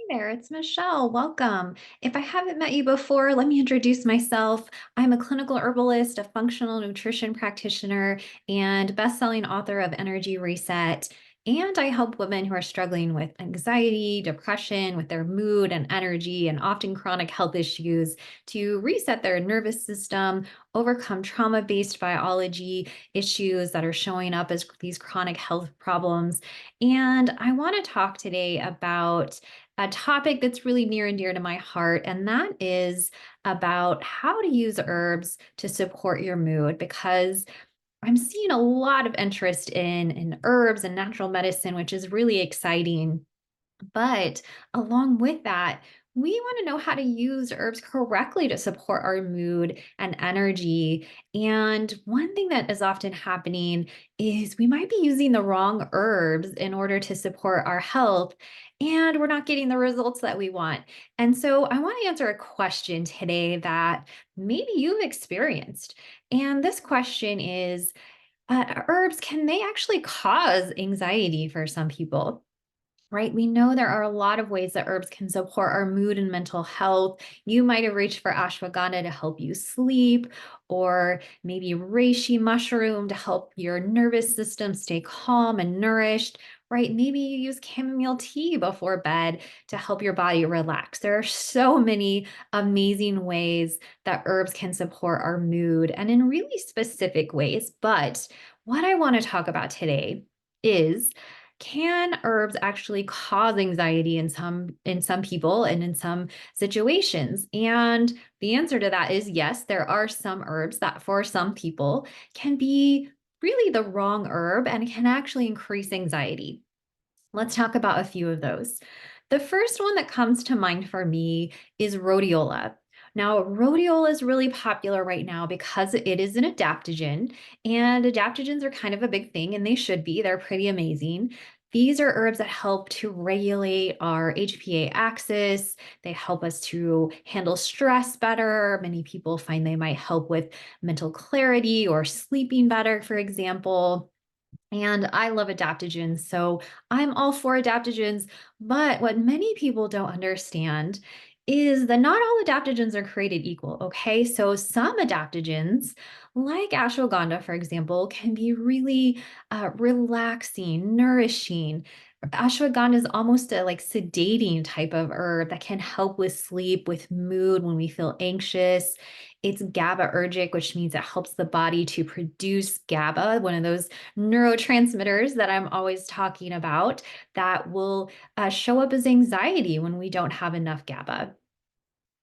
There, it's Michelle. Welcome. If I haven't met you before, let me introduce myself. I'm a clinical herbalist, a functional nutrition practitioner, and best-selling author of Energy Reset. And I help women who are struggling with anxiety, depression, with their mood and energy, and often chronic health issues to reset their nervous system, overcome trauma-based biology issues that are showing up as these chronic health problems. And I want to talk today about a topic that's really near and dear to my heart, and that is about how to use herbs to support your mood because I'm seeing a lot of interest in herbs and natural medicine, which is really exciting. But along with that, we want to know how to use herbs correctly to support our mood and energy. And one thing that is often happening is we might be using the wrong herbs in order to support our health, and we're not getting the results that we want. And so I want to answer a question today that maybe you've experienced. And this question is, herbs, can they actually cause anxiety for some people? Right? We know there are a lot of ways that herbs can support our mood and mental health. You might have reached for ashwagandha to help you sleep, or maybe reishi mushroom to help your nervous system stay calm and nourished, right? Maybe you use chamomile tea before bed to help your body relax. There are so many amazing ways that herbs can support our mood and in really specific ways. But what I want to talk about today is, can herbs actually cause anxiety in some people and in some situations? And the answer to that is yes, there are some herbs that for some people can be really the wrong herb and can actually increase anxiety. Let's talk about a few of those. The first one that comes to mind for me is rhodiola. Now, rhodiola is really popular right now because it is an adaptogen, and adaptogens are kind of a big thing, and they should be. They're pretty amazing. These are herbs that help to regulate our HPA axis. They help us to handle stress better. Many people find they might help with mental clarity or sleeping better, for example. And I love adaptogens, so I'm all for adaptogens. But what many people don't understand is that not all adaptogens are created equal, okay? So some adaptogens, like ashwagandha, for example, can be really relaxing, nourishing. Ashwagandha is almost a like sedating type of herb that can help with sleep, with mood when we feel anxious. It's GABAergic, which means it helps the body to produce GABA, one of those neurotransmitters that I'm always talking about that will show up as anxiety when we don't have enough GABA.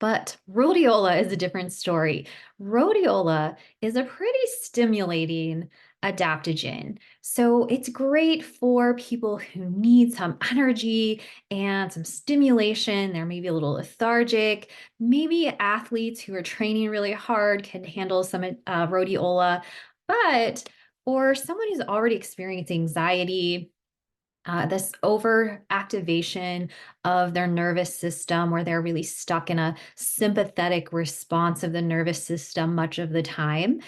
But rhodiola is a different story. Rhodiola is a pretty stimulating adaptogen. So it's great for people who need some energy and some stimulation. They're maybe a little lethargic. Maybe athletes who are training really hard can handle some rhodiola. But for someone who's already experiencing anxiety, this overactivation of their nervous system, where they're really stuck in a sympathetic response of the nervous system much of the time,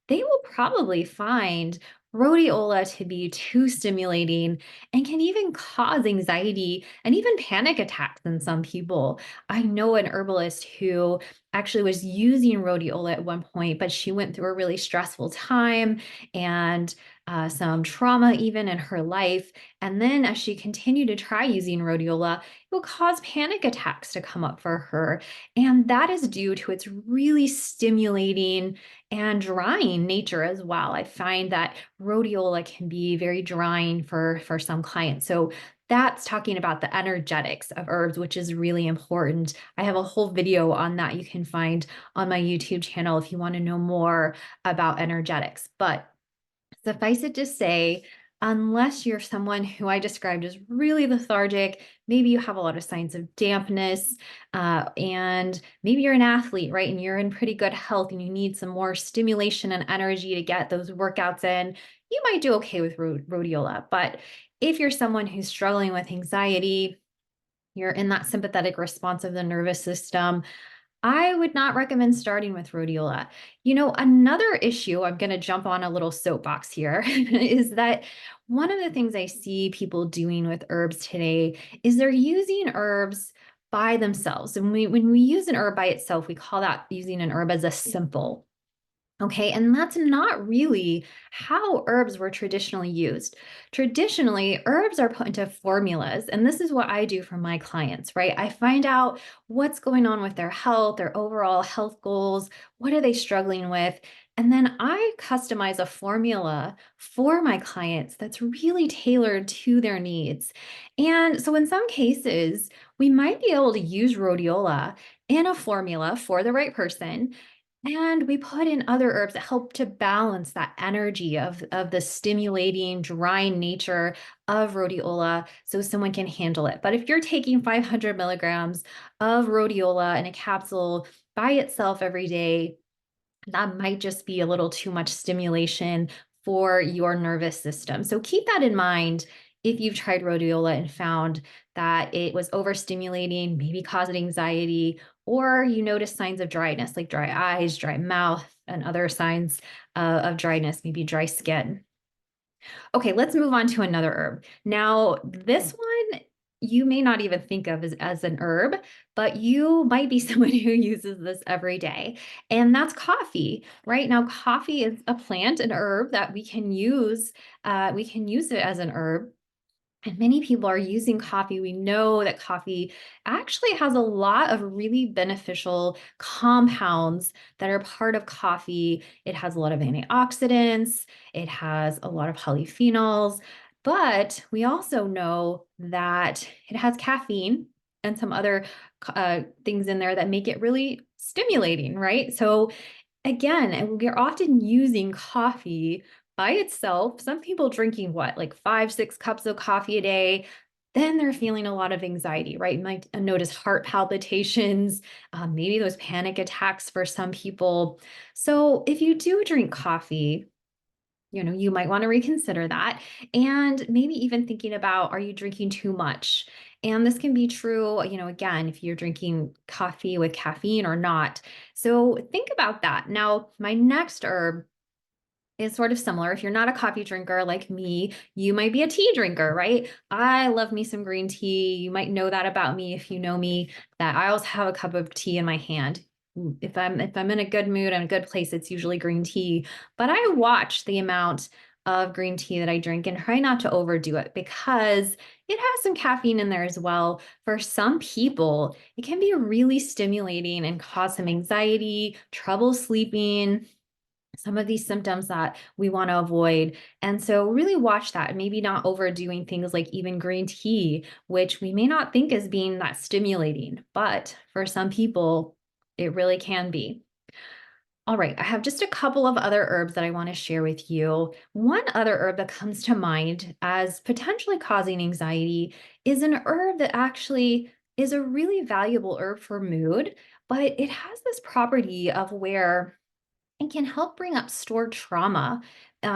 they will probably find rhodiola to be too stimulating and can even cause anxiety and even panic attacks in some people. I know an herbalist who actually was using rhodiola at one point, but she went through a really stressful time and some trauma even in her life. And then as she continued to try using rhodiola, it will cause panic attacks to come up for her. And that is due to its really stimulating and drying nature as well. I find that rhodiola can be very drying for some clients. So that's talking about the energetics of herbs, which is really important. I have a whole video on that you can find on my YouTube channel if you want to know more about energetics. But suffice it to say, unless you're someone who I described as really lethargic, maybe you have a lot of signs of dampness, and maybe you're an athlete, right? And you're in pretty good health and you need some more stimulation and energy to get those workouts in, you might do okay with rhodiola. But if you're someone who's struggling with anxiety, you're in that sympathetic response of the nervous system, I would not recommend starting with rhodiola. You know, another issue, I'm going to jump on a little soapbox here, is that one of the things I see people doing with herbs today is they're using herbs by themselves. And when we use an herb by itself, we call that using an herb as a simple. Okay, and that's not really how herbs were traditionally used. Traditionally, herbs are put into formulas, and this is what I do for my clients, right? I find out what's going on with their health, their overall health goals, what are they struggling with? And then I customize a formula for my clients that's really tailored to their needs. And so, in some cases, we might be able to use rhodiola in a formula for the right person, and we put in other herbs that help to balance that energy of the stimulating, drying nature of rhodiola so someone can handle it. But if you're taking 500 milligrams of rhodiola in a capsule by itself every day, that might just be a little too much stimulation for your nervous system. So keep that in mind if you've tried rhodiola and found that it was overstimulating, maybe causing anxiety, or you notice signs of dryness like dry eyes, dry mouth, and other signs of dryness, maybe dry skin. Okay, let's move on to another herb. Now, this one you may not even think of as an herb, but you might be someone who uses this every day, and that's coffee. Right now, coffee is a plant, an herb that we can use. We can use it as an herb, and many people are using coffee. We know that coffee actually has a lot of really beneficial compounds that are part of coffee. It has a lot of antioxidants, it has a lot of polyphenols, but we also know that it has caffeine and some other things in there that make it really stimulating, right? So again, and we're often using coffee by itself. Some people drinking what, like 5, 6 cups of coffee a day. Then they're feeling a lot of anxiety, right? You might notice heart palpitations, maybe those panic attacks for some people. So if you do drink coffee, you might want to reconsider that, and maybe even thinking about, are you drinking too much? And this can be true, again, if you're drinking coffee with caffeine or not. So think about that. Now, my next herb is sort of similar. If you're not a coffee drinker like me, you might be a tea drinker, right? I love me some green tea. You might know that about me if you know me, that I always have a cup of tea in my hand. If I'm in a good mood and a good place, it's usually green tea. But I watch the amount of green tea that I drink and try not to overdo it because it has some caffeine in there as well. For some people, it can be really stimulating and cause some anxiety, trouble sleeping, some of these symptoms that we want to avoid. And so really watch that, maybe not overdoing things like even green tea, which we may not think as being that stimulating, but for some people, it really can be. All right, I have just a couple of other herbs that I want to share with you. One other herb that comes to mind as potentially causing anxiety is an herb that actually is a really valuable herb for mood, but it has this property of where and can help bring up stored trauma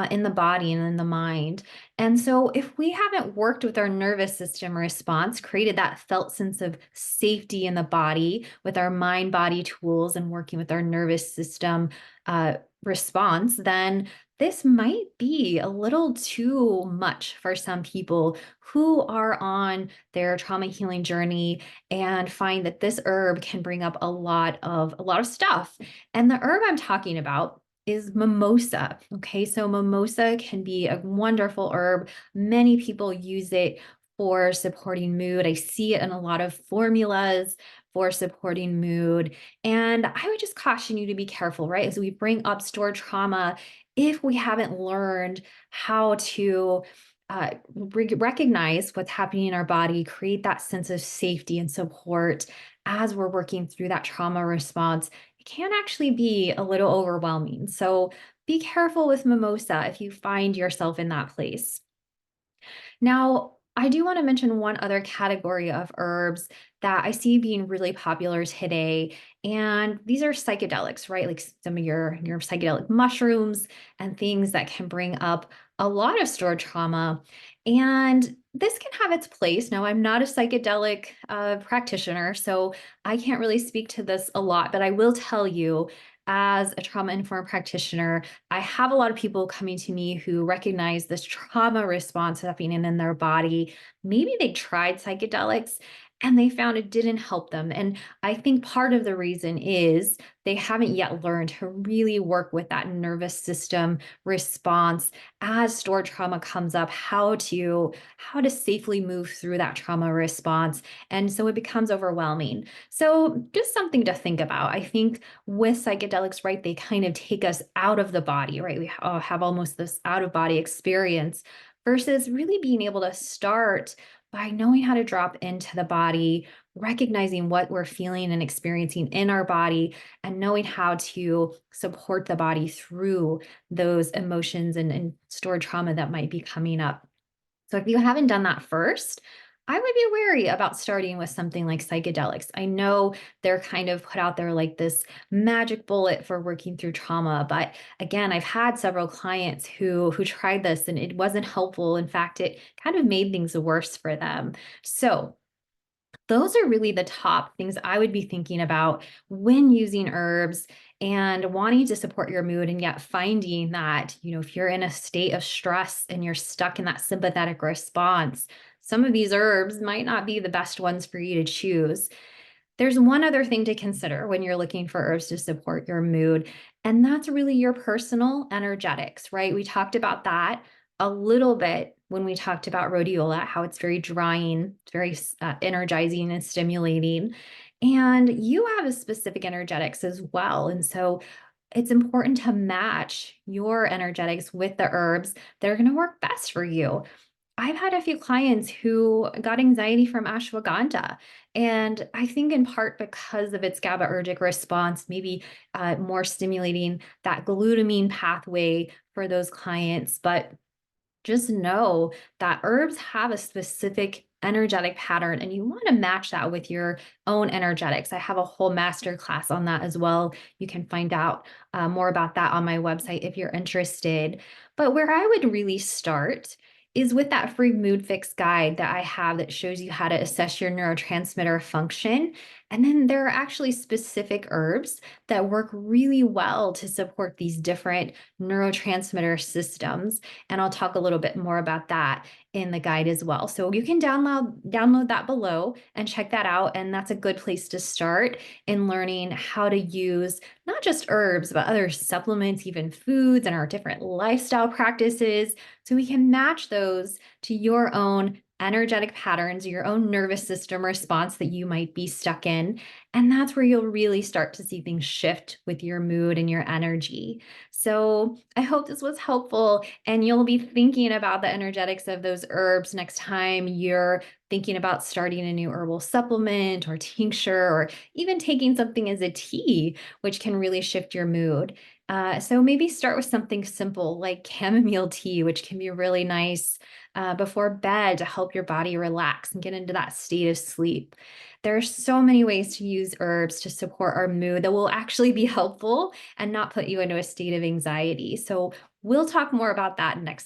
in the body and in the mind. And so, if we haven't worked with our nervous system response, created that felt sense of safety in the body with our mind body tools and working with our nervous system response, then this might be a little too much for some people who are on their trauma healing journey and find that this herb can bring up a lot of stuff. And the herb I'm talking about is mimosa. Okay, so mimosa can be a wonderful herb. Many people use it for supporting mood. I see it in a lot of formulas for supporting mood. And I would just caution you to be careful, right? As we bring up stored trauma, if we haven't learned how to recognize what's happening in our body, create that sense of safety and support as we're working through that trauma response, it can actually be a little overwhelming. So be careful with mimosa if you find yourself in that place. Now, I do want to mention one other category of herbs that I see being really popular today. And these are psychedelics, right? Like some of your psychedelic mushrooms and things that can bring up a lot of stored trauma. And this can have its place. Now, I'm not a psychedelic practitioner, so I can't really speak to this a lot, but I will tell you, as a trauma informed practitioner, I have a lot of people coming to me who recognize this trauma response happening in their body. Maybe they tried psychedelics and they found it didn't help them. And I think part of the reason is they haven't yet learned to really work with that nervous system response as stored trauma comes up, how to safely move through that trauma response. And so it becomes overwhelming. So just something to think about. I think with psychedelics, right, they kind of take us out of the body, right? We have almost this out of body experience versus really being able to start by knowing how to drop into the body, recognizing what we're feeling and experiencing in our body, and knowing how to support the body through those emotions and stored trauma that might be coming up. So if you haven't done that first, I would be wary about starting with something like psychedelics. I know they're kind of put out there like this magic bullet for working through trauma, but again, I've had several clients who tried this and it wasn't helpful. In fact, it kind of made things worse for them. So, those are really the top things I would be thinking about when using herbs and wanting to support your mood, and yet finding that, if you're in a state of stress and you're stuck in that sympathetic response, some of these herbs might not be the best ones for you to choose. There's one other thing to consider when you're looking for herbs to support your mood, and that's really your personal energetics, right? We talked about that a little bit when we talked about rhodiola, how it's very drying, it's very energizing and stimulating. And you have a specific energetics as well. And so it's important to match your energetics with the herbs that are going to work best for you. I've had a few clients who got anxiety from ashwagandha. And I think in part because of its GABAergic response, maybe more stimulating that glutamine pathway for those clients. But just know that herbs have a specific energetic pattern and you want to match that with your own energetics. I have a whole master class on that as well. You can find out more about that on my website if you're interested. But where I would really start is with that free mood fix guide that I have that shows you how to assess your neurotransmitter function. And then there are actually specific herbs that work really well to support these different neurotransmitter systems. And I'll talk a little bit more about that in the guide as well. So you can download that below and check that out. And that's a good place to start in learning how to use not just herbs, but other supplements, even foods, and our different lifestyle practices. So we can match those to your own energetic patterns, your own nervous system response that you might be stuck in. And that's where you'll really start to see things shift with your mood and your energy. So I hope this was helpful, and you'll be thinking about the energetics of those herbs next time you're thinking about starting a new herbal supplement or tincture, or even taking something as a tea, which can really shift your mood. So maybe start with something simple like chamomile tea, which can be really nice before bed to help your body relax and get into that state of sleep. There are so many ways to use herbs to support our mood that will actually be helpful and not put you into a state of anxiety. So we'll talk more about that next time.